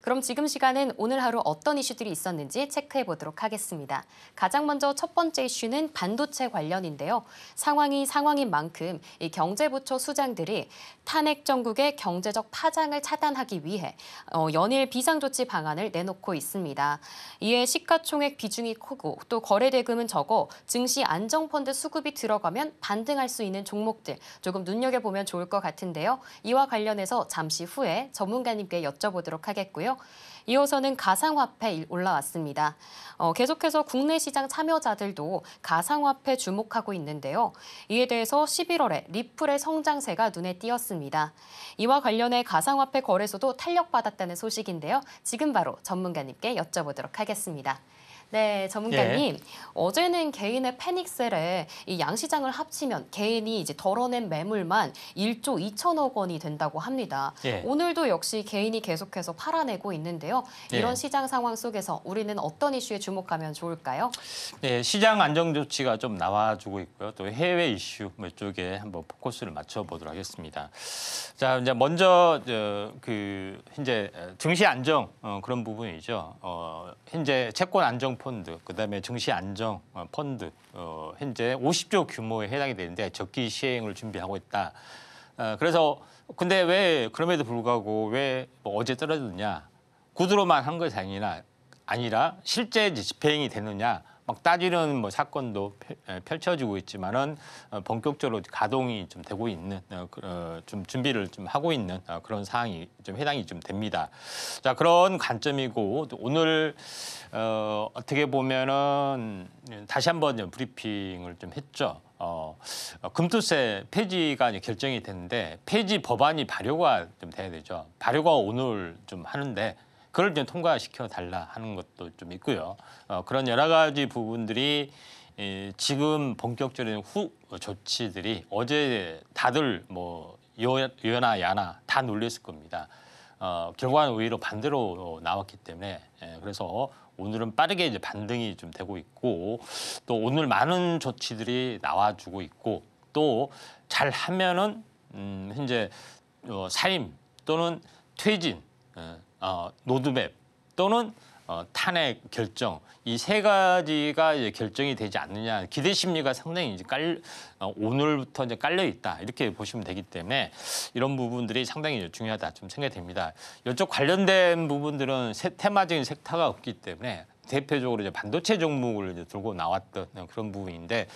그럼 지금 시간은 오늘 하루 어떤 이슈들이 있었는지 체크해 보도록 하겠습니다. 가장 먼저 첫 번째 이슈는 반도체 관련인데요. 상황이 상황인 만큼 이 경제부처 수장들이 탄핵 정국의 경제적 파장을 차단하기 위해 연일 비상조치 방안을 내놓고 있습니다. 이에 시가총액 비중이 크고 또 거래 대금은 적어 증시 안정펀드 수급이 들어가면 반등할 수 있는 종목들 조금 눈여겨보면 좋을 것 같은데요. 이와 관련해서 잠시 후에 전문가님께 여쭤보도록 하겠고요. 이어서는 가상화폐 올라왔습니다. 계속해서 국내 시장 참여자들도 가상화폐 주목하고 있는데요. 이에 대해서 11월에 리플의 성장세가 눈에 띄었습니다. 이와 관련해 가상화폐 거래소도 탄력받았다는 소식인데요. 지금 바로 전문가님께 여쭤보도록 하겠습니다. 네, 전문가님. 예. 어제는 개인의 패닉셀에 이 양시장을 합치면 개인이 이제 덜어낸 매물만 1조 2천억 원이 된다고 합니다. 예. 오늘도 역시 개인이 계속해서 팔아내고 있는데요. 이런 예. 시장 상황 속에서 우리는 어떤 이슈에 주목하면 좋을까요? 네, 시장 안정 조치가 좀 나와주고 있고요. 또 해외 이슈 쪽에 한번 포커스를 맞춰보도록 하겠습니다. 자, 이제 먼저 현재 증시 안정 그런 부분이죠. 현재 채권 안정 펀드, 그다음에 증시 안정 펀드 현재 50조 규모에 해당이 되는데 적기 시행을 준비하고 있다. 그래서 근데 왜 그럼에도 불구하고 왜 뭐 어제 떨어졌느냐? 구두로만 한 것이 아니라 실제 집행이 되느냐? 막 따지는 뭐 사건도 펼쳐지고 있지만은 본격적으로 가동이 좀 되고 있는 좀 준비를 좀 하고 있는 그런 상황이 좀 해당이 좀 됩니다. 자, 그런 관점이고 또 오늘 어떻게 보면은 다시 한번 브리핑을 좀 했죠. 금투세 폐지가 이제 결정이 됐는데 폐지 법안이 발효가 좀 돼야 되죠. 발효가 오늘 좀 하는데 그걸 좀 통과시켜 달라 하는 것도 좀 있고요. 그런 여러 가지 부분들이 지금 본격적인 조치들이 어제 다들 뭐 여나 야나 다 놀랬을 겁니다. 결과는 오히려 반대로 나왔기 때문에 그래서 오늘은 빠르게 이제 반등이 좀 되고 있고 또 오늘 많은 조치들이 나와주고 있고 또 잘 하면은 현재 사임 또는 퇴진 로드맵 또는 탄핵 결정 이 세 가지가 이제 결정이 되지 않느냐 기대 심리가 상당히 이제 오늘부터 이제 깔려 있다 이렇게 보시면 되기 때문에 이런 부분들이 상당히 중요하다 좀 생각이 됩니다. 이쪽 관련된 부분들은 테마적인 섹터가 없기 때문에 대표적으로 이제 반도체 종목을 이제 들고 나왔던 그런 부분인데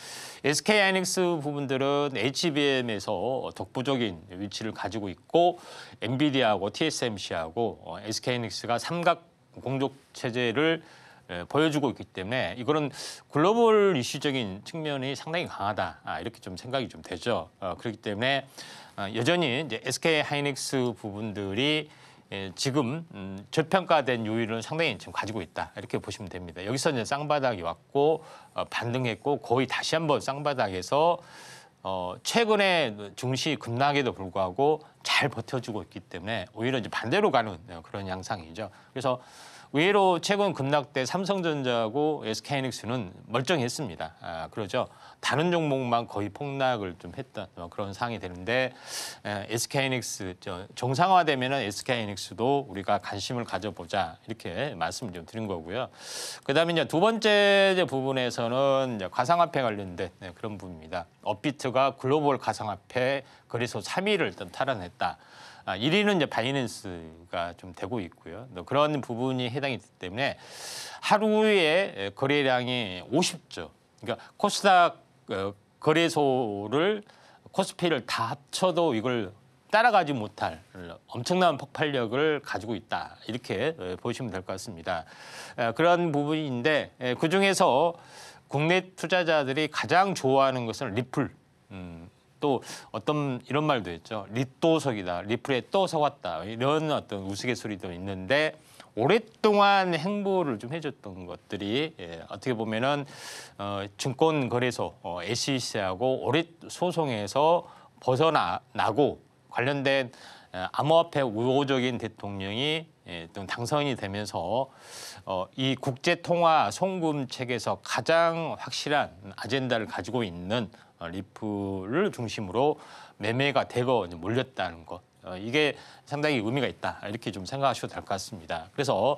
SK 하이닉스 부분들은 HBM에서 독보적인 위치를 가지고 있고 엔비디아하고 TSMC하고 SK 하이닉스가 삼각 공조 체제를 보여주고 있기 때문에 이거는 글로벌 이슈적인 측면이 상당히 강하다 이렇게 좀 생각이 좀 되죠. 그렇기 때문에 여전히 이제 SK 하이닉스 부분들이 지금 저평가된 요인을 상당히 지금 가지고 있다 이렇게 보시면 됩니다. 여기서 이제 쌍바닥이 왔고 반등했고 거의 다시 한번 쌍바닥에서 최근에 증시 급락에도 불구하고 잘 버텨주고 있기 때문에 오히려 이제 반대로 가는 그런 양상이죠. 그래서 의외로 최근 급락 때 삼성전자하고 SK하이닉스는 멀쩡했습니다. 그러죠. 다른 종목만 거의 폭락을 좀 했던 그런 상황이 되는데 SK하이닉스 정상화되면은 SK하이닉스도 우리가 관심을 가져보자 이렇게 말씀을 좀 드린 거고요. 그다음에 이제 두 번째 부분에서는 이제 가상화폐 관련된 그런 부분입니다. 업비트가 글로벌 가상화폐 거래소 3위를 일단 탈환했다. 1위는 이제 바이낸스가 좀 되고 있고요. 그런 부분이 해당이 되기 때문에 하루에 거래량이 50조. 그러니까 코스닥 거래소를 코스피를 다 합쳐도 이걸 따라가지 못할 엄청난 폭발력을 가지고 있다. 이렇게 보시면 될 것 같습니다. 그런 부분인데 그중에서 국내 투자자들이 가장 좋아하는 것은 리플. 또 어떤 이런 말도 있죠. 리또석이다. 리플에 또 속았다. 이런 어떤 우스갯소리도 있는데 오랫동안 행보를 좀 해줬던 것들이 어떻게 보면은 증권거래소 SEC하고 오래 소송에서 벗어나고 관련된 암호화폐 우호적인 대통령이 또 당선이 되면서 이 국제통화 송금책에서 가장 확실한 아젠다를 가지고 있는 리플을 중심으로 매매가 대거 몰렸다는 것. 이게 상당히 의미가 있다 이렇게 좀 생각하셔도 될 것 같습니다. 그래서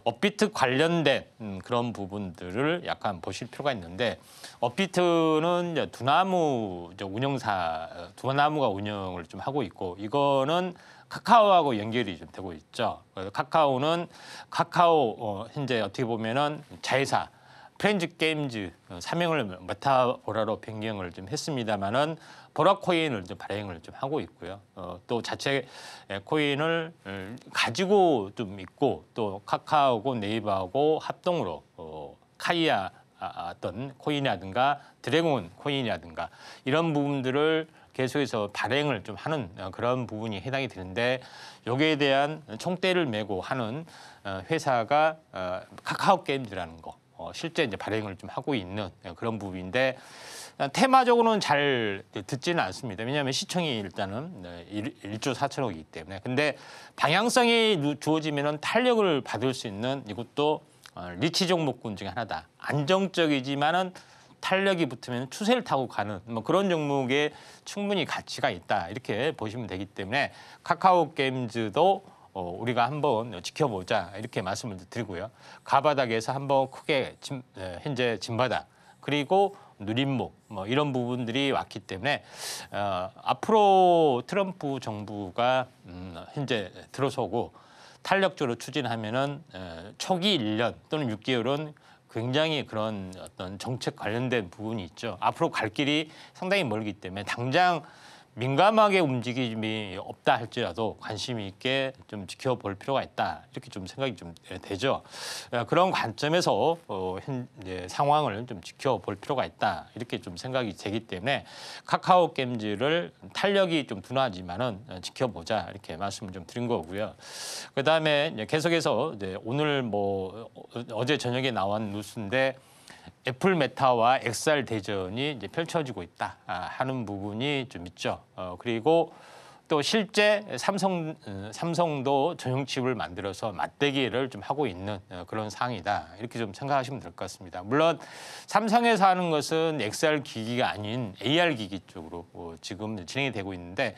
업비트 관련된 그런 부분들을 약간 보실 필요가 있는데 업비트는 이제 두나무 두나무가 운영을 좀 하고 있고 이거는 카카오하고 연결이 좀 되고 있죠. 그래서 카카오는 현재 어떻게 보면은 자회사 프렌즈 게임즈 사명을 메타보라로 변경을 좀 했습니다만은 보라 코인을 좀 발행을 좀 하고 있고요. 또 자체 코인을 가지고 좀 있고 또 카카오고 네이버하고 합동으로 카이아 어떤 코인이라든가 드래곤 코인이라든가 이런 부분들을 계속해서 발행을 좀 하는 그런 부분이 해당이 되는데 여기에 대한 총대를 메고 하는 회사가 카카오 게임즈라는 거. 실제 이제 발행을 좀 하고 있는 그런 부분인데 테마적으로는 잘 듣지는 않습니다. 왜냐하면 시청이 일단은 1조 4천억이기 때문에. 근데 방향성이 주어지면은 탄력을 받을 수 있는 이것도 리치 종목군 중에 하나다. 안정적이지만은 탄력이 붙으면 추세를 타고 가는 뭐 그런 종목에 충분히 가치가 있다. 이렇게 보시면 되기 때문에 카카오 게임즈도 우리가 한번 지켜보자 이렇게 말씀을 드리고요. 가바닥에서 한번 크게 현재 진바닥 그리고 누림목 뭐 이런 부분들이 왔기 때문에 앞으로 트럼프 정부가 현재 들어서고 탄력적으로 추진하면은 초기 1년 또는 6개월은 굉장히 그런 어떤 정책 관련된 부분이 있죠. 앞으로 갈 길이 상당히 멀기 때문에 당장 민감하게 움직임이 없다 할지라도 관심 있게 좀 지켜볼 필요가 있다 이렇게 좀 생각이 좀 되죠. 그런 관점에서 현재 상황을 좀 지켜볼 필요가 있다 이렇게 좀 생각이 되기 때문에 카카오 게임즈를 탄력이 좀 둔하지만은 지켜보자 이렇게 말씀을 좀 드린 거고요. 그 다음에 계속해서 이제 오늘 뭐 어제 저녁에 나온 뉴스인데. 애플 메타와 XR 대전이 이제 펼쳐지고 있다 하는 부분이 좀 있죠. 그리고 또 실제 삼성도 전용 칩을 만들어서 맞대기를 좀 하고 있는 그런 상황이다. 이렇게 좀 생각하시면 될 것 같습니다. 물론 삼성에서 하는 것은 XR 기기가 아닌 AR 기기 쪽으로 지금 진행이 되고 있는데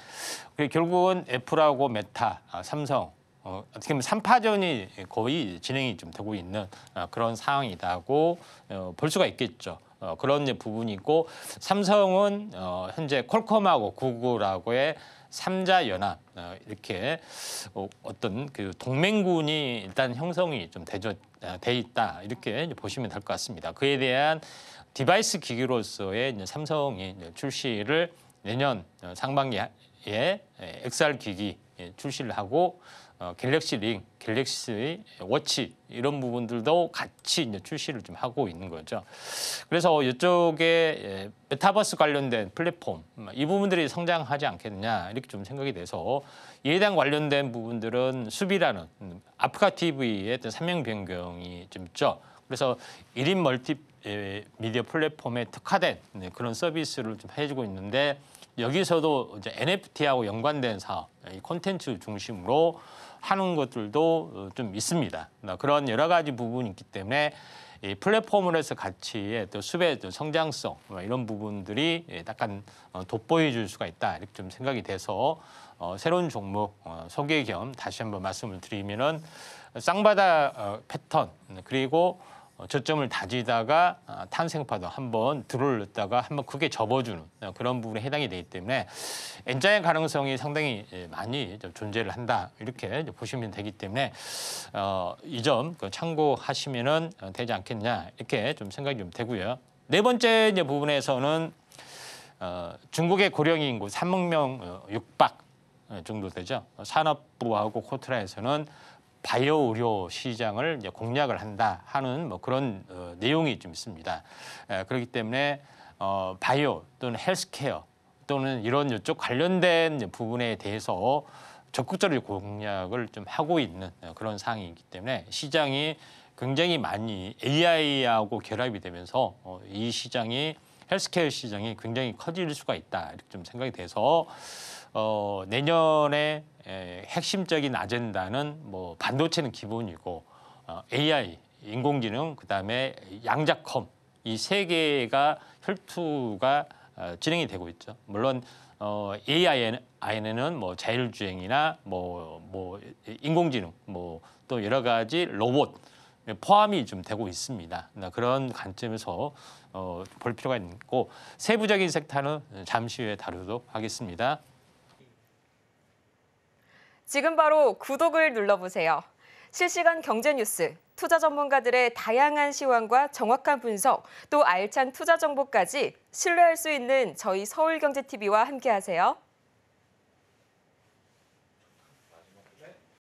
결국은 애플하고 메타, 삼성 어떻게 보면 3파전이 거의 진행이 좀 되고 있는 그런 상황이라고 볼 수가 있겠죠. 그런 부분이 있고 삼성은 현재 퀄컴하고 구글하고의 3자 연합 이렇게 어떤 그 동맹군이 일단 형성이 좀 돼 있다 이렇게 보시면 될 것 같습니다. 그에 대한 디바이스 기기로서의 삼성이 출시를 내년 상반기에 XR 기기 출시를 하고 갤럭시 링, 갤럭시 워치 이런 부분들도 같이 이제 출시를 좀 하고 있는 거죠. 그래서 이쪽에 메타버스 관련된 플랫폼 이 부분들이 성장하지 않겠느냐 이렇게 좀 생각이 돼서 이에 대한 관련된 부분들은 수비라는 아프카 TV의 사명 변경이 좀 있죠. 그래서 1인 멀티 미디어 플랫폼에 특화된 그런 서비스를 좀 해주고 있는데 여기서도 이제 NFT하고 연관된 사업, 이 콘텐츠 중심으로 하는 것들도 좀 있습니다. 그런 여러 가지 부분이 있기 때문에 이 플랫폼으로서 가치의 또 수배, 또 성장성 이런 부분들이 약간 돋보여 줄 수가 있다 이렇게 좀 생각이 돼서 새로운 종목 소개 겸 다시 한번 말씀을 드리면은 쌍바다 패턴 그리고 저점을 다지다가 탄생파도 한번 들어올렸다가 한번 크게 접어주는 그런 부분에 해당이 되기 때문에 N자의 가능성이 상당히 많이 존재를 한다 이렇게 보시면 되기 때문에 이 점 참고하시면은 되지 않겠냐 이렇게 좀 생각이 좀 되고요. 네 번째 이제 부분에서는 중국의 고령 인구 3억 명 육박 정도 되죠. 산업부하고 코트라에서는 바이오 의료 시장을 이제 공략을 한다 하는 뭐 그런 내용이 좀 있습니다. 그렇기 때문에 바이오 또는 헬스케어 또는 이런 이쪽 관련된 부분에 대해서 적극적으로 공략을 좀 하고 있는 그런 상황이기 때문에 시장이 굉장히 많이 AI하고 결합이 되면서 이 시장이 헬스케어 시장이 굉장히 커질 수가 있다 이렇게 좀 생각이 돼서 내년에 핵심적인 아젠다는 뭐 반도체는 기본이고 AI, 인공지능, 그다음에 양자컴 이 세 개가 혈투가 진행이 되고 있죠. 물론 AI에는 뭐 자율주행이나 뭐 인공지능, 뭐 또 여러 가지 로봇 포함이 좀 되고 있습니다. 그런 관점에서 볼 필요가 있고 세부적인 섹터는 잠시 후에 다루도록 하겠습니다. 지금 바로 구독을 눌러보세요. 실시간 경제 뉴스, 투자 전문가들의 다양한 시황과 정확한 분석, 또 알찬 투자 정보까지 신뢰할 수 있는 저희 서울경제TV와 함께하세요.